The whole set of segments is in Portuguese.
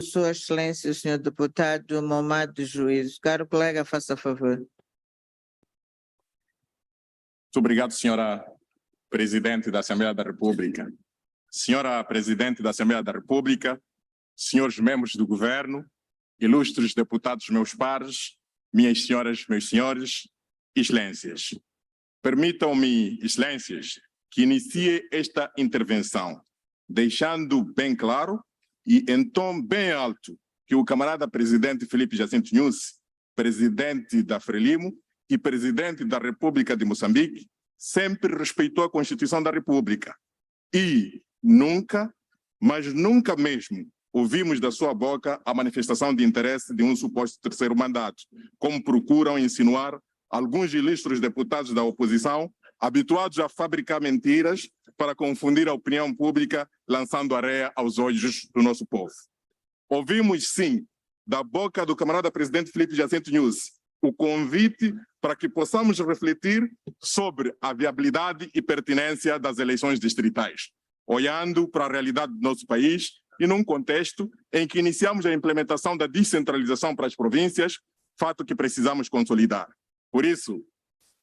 Sua Excelência, o senhor deputado Momad de Juízo. Caro colega, faça favor. Muito obrigado, senhora Presidente da Assembleia da República. Senhora Presidente da Assembleia da República, senhores membros do Governo, ilustres deputados meus pares, minhas senhoras, meus senhores, Excelências. Permitam-me, Excelências, que inicie esta intervenção, deixando bem claro e em tom bem alto que o camarada Presidente Filipe Jacinto Nyusi, Presidente da Frelimo e Presidente da República de Moçambique, sempre respeitou a Constituição da República e nunca, mas nunca mesmo, ouvimos da sua boca a manifestação de interesse de um suposto terceiro mandato, como procuram insinuar alguns ilustres deputados da oposição, habituados a fabricar mentiras para confundir a opinião pública, lançando areia aos olhos do nosso povo. Ouvimos, sim, da boca do camarada Presidente Filipe Jacinto Nyusi, o convite para que possamos refletir sobre a viabilidade e pertinência das eleições distritais, olhando para a realidade do nosso país e num contexto em que iniciamos a implementação da descentralização para as províncias, fato que precisamos consolidar. Por isso,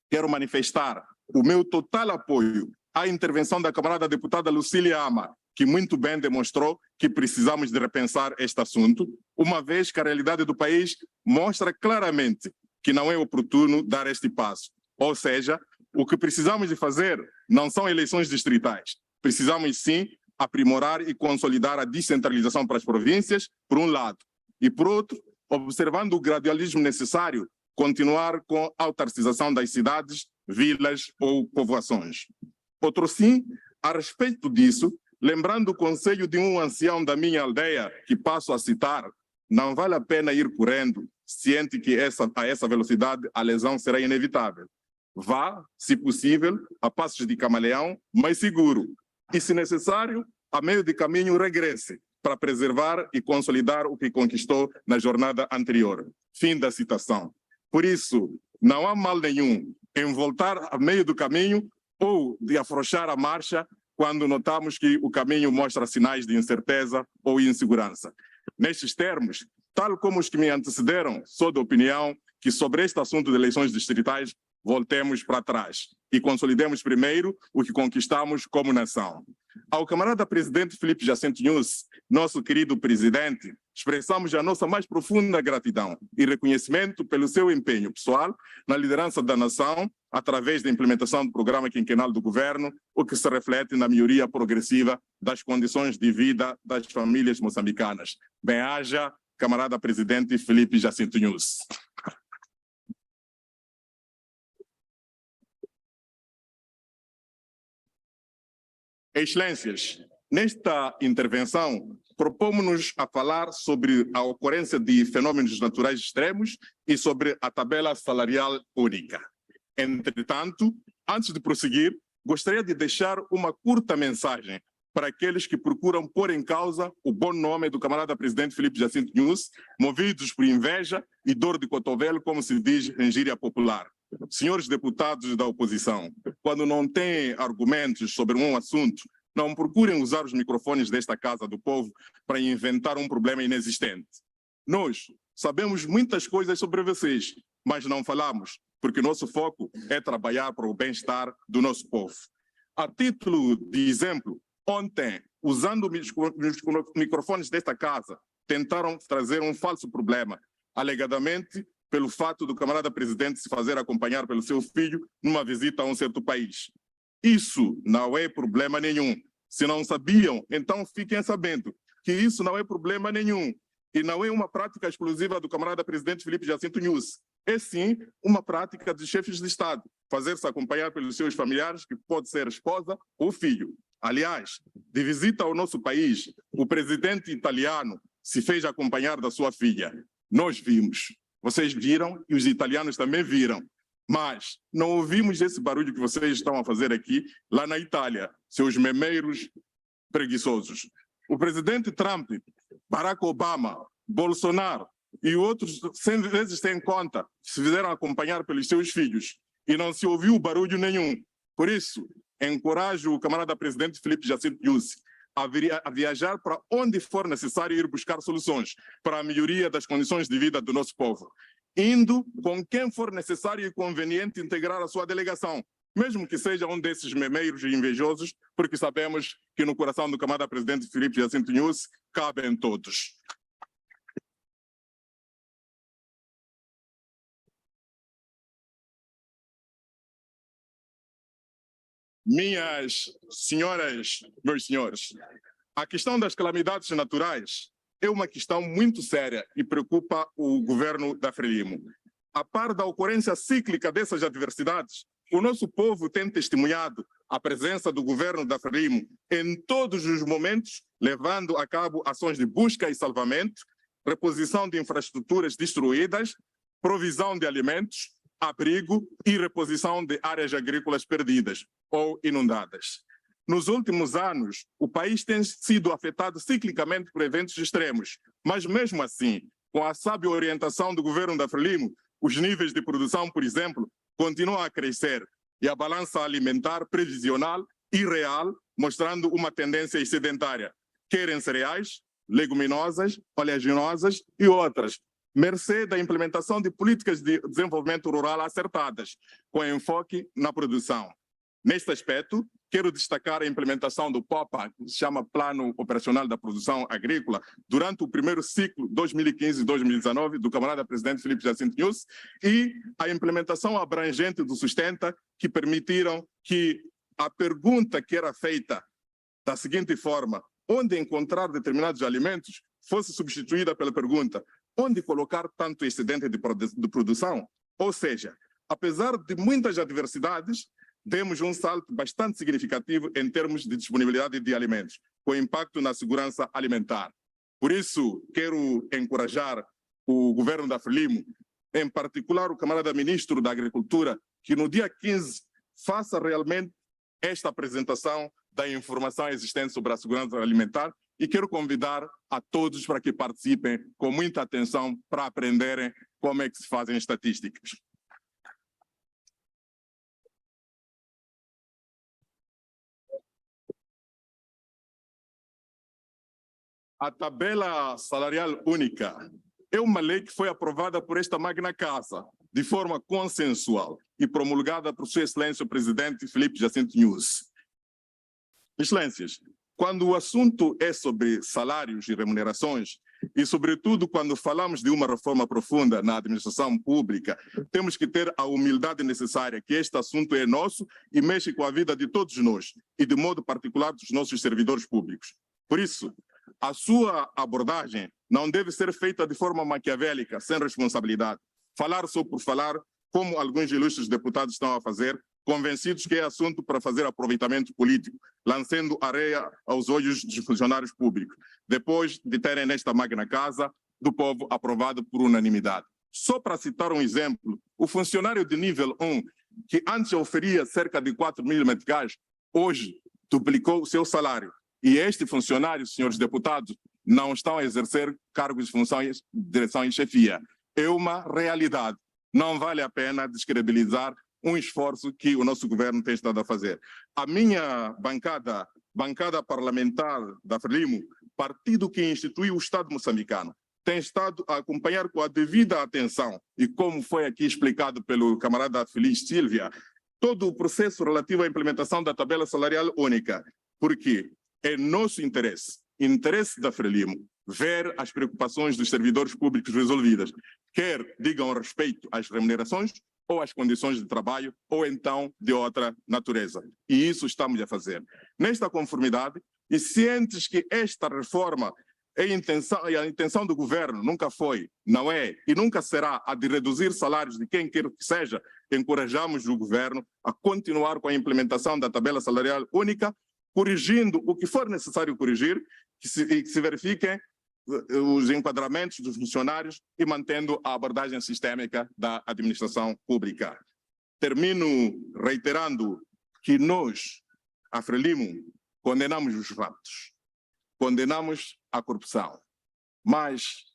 quero manifestar o meu total apoio à intervenção da camarada deputada Lucília Ama, que muito bem demonstrou que precisamos de repensar este assunto, uma vez que a realidade do país mostra claramente que não é oportuno dar este passo. Ou seja, o que precisamos de fazer não são eleições distritais. Precisamos, sim, aprimorar e consolidar a descentralização para as províncias, por um lado, e por outro, observando o gradualismo necessário, continuar com a autarcização das cidades, vilas ou povoações. Outro sim, a respeito disso, lembrando o conselho de um ancião da minha aldeia, que passo a citar, não vale a pena ir correndo, ciente que a essa velocidade a lesão será inevitável. Vá, se possível, a passos de camaleão, mas seguro. E, se necessário, a meio de caminho regresse, para preservar e consolidar o que conquistou na jornada anterior. Fim da citação. Por isso, não há mal nenhum em voltar a meio do caminho ou de afrouxar a marcha quando notamos que o caminho mostra sinais de incerteza ou insegurança. Nestes termos, tal como os que me antecederam, sou da opinião que sobre este assunto de eleições distritais voltemos para trás e consolidemos primeiro o que conquistamos como nação. Ao camarada Presidente Filipe Jacinto Nyusi, nosso querido Presidente, expressamos a nossa mais profunda gratidão e reconhecimento pelo seu empenho pessoal na liderança da nação, através da implementação do programa quinquenal do governo, o que se reflete na melhoria progressiva das condições de vida das famílias moçambicanas. Bem-haja, camarada Presidente Filipe Jacinto Nyusi. Excelências, nesta intervenção, propomos-nos a falar sobre a ocorrência de fenômenos naturais extremos e sobre a tabela salarial única. Entretanto, antes de prosseguir, gostaria de deixar uma curta mensagem para aqueles que procuram pôr em causa o bom nome do camarada Presidente Filipe Jacinto Nyusi, movidos por inveja e dor de cotovelo, como se diz em gíria popular. Senhores deputados da oposição, quando não têm argumentos sobre um assunto, não procurem usar os microfones desta Casa do Povo para inventar um problema inexistente. Nós sabemos muitas coisas sobre vocês, mas não falamos, porque nosso foco é trabalhar para o bem-estar do nosso povo. A título de exemplo, ontem, usando os microfones desta Casa, tentaram trazer um falso problema, alegadamente pelo fato do camarada Presidente se fazer acompanhar pelo seu filho numa visita a um certo país. Isso não é problema nenhum. Se não sabiam, então fiquem sabendo que isso não é problema nenhum. E não é uma prática exclusiva do camarada Presidente Filipe Jacinto Nyusi. É sim uma prática de chefes de Estado, fazer-se acompanhar pelos seus familiares, que pode ser esposa ou filho. Aliás, de visita ao nosso país, o presidente italiano se fez acompanhar da sua filha. Nós vimos. Vocês viram e os italianos também viram. Mas não ouvimos esse barulho que vocês estão a fazer aqui, lá na Itália, seus memeiros preguiçosos. O presidente Trump, Barack Obama, Bolsonaro e outros 100 vezes sem conta se fizeram acompanhar pelos seus filhos e não se ouviu barulho nenhum. Por isso, encorajo o camarada presidente Filipe Jacinto Nyusi a viajar para onde for necessário ir buscar soluções para a melhoria das condições de vida do nosso povo, indo com quem for necessário e conveniente integrar a sua delegação, mesmo que seja um desses memeiros e invejosos, porque sabemos que no coração do camarada presidente Filipe Jacinto Nyusi cabem todos. Minhas senhoras, meus senhores, a questão das calamidades naturais é uma questão muito séria e preocupa o governo da Frelimo. A par da ocorrência cíclica dessas adversidades, o nosso povo tem testemunhado a presença do governo da Frelimo em todos os momentos, levando a cabo ações de busca e salvamento, reposição de infraestruturas destruídas, provisão de alimentos, abrigo e reposição de áreas agrícolas perdidas ou inundadas. Nos últimos anos, o país tem sido afetado ciclicamente por eventos extremos, mas mesmo assim, com a sábia orientação do governo da Frelimo, os níveis de produção, por exemplo, continuam a crescer e a balança alimentar previsional e real, mostrando uma tendência excedentária, quer em cereais, leguminosas, oleaginosas e outras, mercê da implementação de políticas de desenvolvimento rural acertadas, com enfoque na produção. Neste aspecto, quero destacar a implementação do POPA, que se chama Plano Operacional da Produção Agrícola, durante o primeiro ciclo 2015-2019 do camarada presidente Filipe Jacinto Nyusi, e a implementação abrangente do Sustenta, que permitiram que a pergunta que era feita da seguinte forma: onde encontrar determinados alimentos, fosse substituída pela pergunta: onde colocar tanto excedente de produção? Ou seja, apesar de muitas adversidades, demos um salto bastante significativo em termos de disponibilidade de alimentos, com impacto na segurança alimentar. Por isso, quero encorajar o governo da Frelimo, em particular o camarada ministro da Agricultura, que no dia 15 faça realmente esta apresentação da informação existente sobre a segurança alimentar, e quero convidar a todos para que participem com muita atenção para aprenderem como é que se fazem estatísticas. A tabela salarial única é uma lei que foi aprovada por esta magna casa de forma consensual e promulgada por Sua Excelência o Presidente Filipe Jacinto Nyusi. Excelências, quando o assunto é sobre salários e remunerações, e sobretudo quando falamos de uma reforma profunda na administração pública, temos que ter a humildade necessária que este assunto é nosso e mexe com a vida de todos nós, e de modo particular dos nossos servidores públicos. Por isso, a sua abordagem não deve ser feita de forma maquiavélica, sem responsabilidade. Falar só por falar, como alguns ilustres deputados estão a fazer, convencidos que é assunto para fazer aproveitamento político, lançando areia aos olhos dos funcionários públicos, depois de terem nesta magna casa do povo aprovado por unanimidade. Só para citar um exemplo, o funcionário de nível 1, que antes oferia cerca de 4.000 meticais, hoje duplicou o seu salário. E este funcionário, senhores deputados, não estão a exercer cargos de funções de direção e chefia. É uma realidade. Não vale a pena descredibilizar um esforço que o nosso governo tem estado a fazer. A minha bancada parlamentar da Frelimo, partido que instituiu o Estado moçambicano, tem estado a acompanhar com a devida atenção, e como foi aqui explicado pelo camarada Feliz Silvia, todo o processo relativo à implementação da tabela salarial única. Porque é nosso interesse da Frelimo, ver as preocupações dos servidores públicos resolvidas, quer digam respeito às remunerações ou às condições de trabalho, ou então de outra natureza. E isso estamos a fazer. Nesta conformidade, e cientes que esta reforma a intenção do governo nunca foi, não é e nunca será a de reduzir salários de quem quer que seja, encorajamos o governo a continuar com a implementação da tabela salarial única, corrigindo o que for necessário corrigir, que se verifiquem os enquadramentos dos funcionários e mantendo a abordagem sistêmica da administração pública. Termino reiterando que nós, a Frelimo, condenamos os raptos, condenamos a corrupção, mas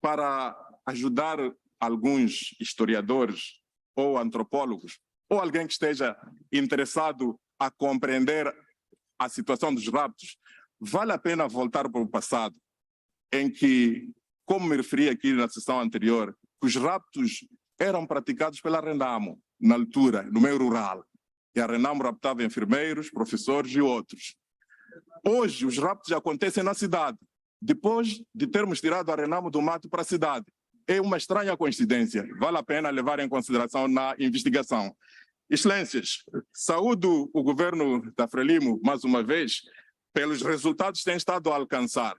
para ajudar alguns historiadores ou antropólogos, ou alguém que esteja interessado a compreender a situação dos raptos, vale a pena voltar para o passado, em que, como me referi aqui na sessão anterior, os raptos eram praticados pela Renamo, na altura, no meio rural. E a Renamo raptava enfermeiros, professores e outros. Hoje, os raptos acontecem na cidade, depois de termos tirado a Renamo do mato para a cidade. É uma estranha coincidência, vale a pena levar em consideração na investigação. Excelências, saúdo o governo da Frelimo, mais uma vez, pelos resultados que tem estado a alcançar.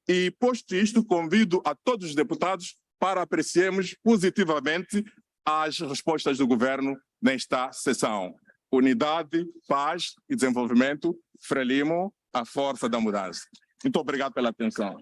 E, posto isto, convido a todos os deputados para apreciarmos positivamente as respostas do governo nesta sessão. Unidade, paz e desenvolvimento, Frelimo, a força da mudança. Muito obrigado pela atenção.